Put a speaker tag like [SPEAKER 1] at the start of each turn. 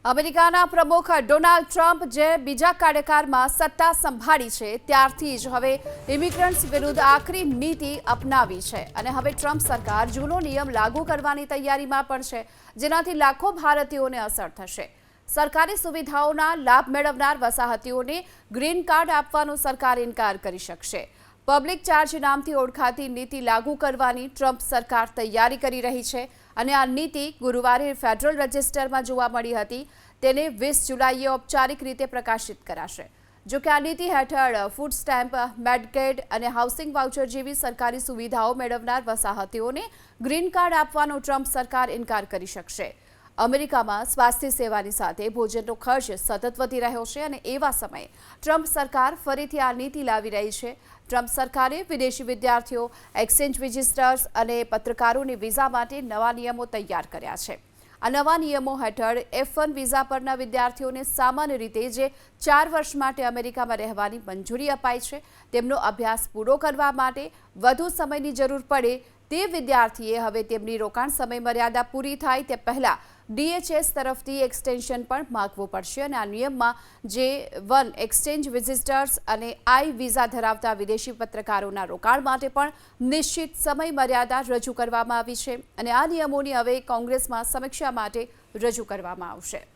[SPEAKER 1] અમેરિકાના પ્રમુખ Donald Trump જે બીજા કાર્યકાળમાં સત્તા સંભાળી છે ત્યારથી જ હવે ઇમિગ્રન્ટ્સ વિરુદ્ધ આકરી નીતિ અપનાવી છે અને હવે ટ્રમ્પ સરકાર જૂનો નિયમ લાગુ કરવાની તૈયારીમાં પણ છે, જેનાથી લાખો ભારતીયોને અસર થશે। સરકારી સુવિધાઓના લાભ મેળવનાર વસાહતીઓને ગ્રીન કાર્ડ આપવાનો સરકાર ઇનકાર કરી શકશે। પબ્લિક ચાર્જ નામથી ઓળખાતી નીતિ લાગુ કરવાની ટ્રમ્પ સરકાર તૈયારી કરી રહી છે અને આ નીતિ ગુરુવારે ફેડરલ રજિસ્ટરમાં જોવા મળી હતી। તેને 20 જુલાઈએ ઔપચારિક રીતે પ્રકાશિત કરાશે। જો કે આ નીતિ હેઠળ ફૂડ સ્ટેમ્પ, મેડિકેડ અને હાઉસિંગ વાઉચર જેવી સરકારી સુવિધાઓ મેળવનાર વસાહતીઓને ગ્રીન કાર્ડ આપવાનો ટ્રમ્પ સરકાર ઇનકાર કરી શકશે। અમેરિકામાં સ્વાસ્થ્ય સેવાની સાથે ભોજનનો ખર્ચ સતત વધી રહ્યો છે અને એવા સમયે ટ્રમ્પ સરકાર ફરીથી આ નીતિ લાવી રહી છે। ટ્રમ્પ સરકારે વિદેશી વિદ્યાર્થીઓ, એક્સચેન્જ વિઝિટર્સ અને પત્રકારોની વિઝા માટે નવા નિયમો તૈયાર કર્યા છે। આ નવા નિયમો હેઠળ F1 વિઝા પરના વિદ્યાર્થીઓને સામાન્ય રીતે જે 4 વર્ષ માટે અમેરિકામાં રહેવાની મંજૂરી અપાય છે, તેમનો અભ્યાસ પૂરો કરવા માટે વધુ સમયની જરૂર પડે તે વિદ્યાર્થીએ હવે તેમની રોકાણ સમય મર્યાદા પૂરી થાય તે પહેલાં DHS તરફથી એક્સટેન્શન પણ માંગવું પડશે અને આ નિયમમાં J1 એક્સચેન્જ વિઝિટર્સ અને I વિઝા ધરાવતા વિદેશી પત્રકારોના રોકાણ માટે પણ નિશ્ચિત સમય મર્યાદા રજૂ કરવામાં આવી છે અને આ નિયમોની હવે કોંગ્રેસમાં સમીક્ષા માટે રજૂ કરવામાં આવશે।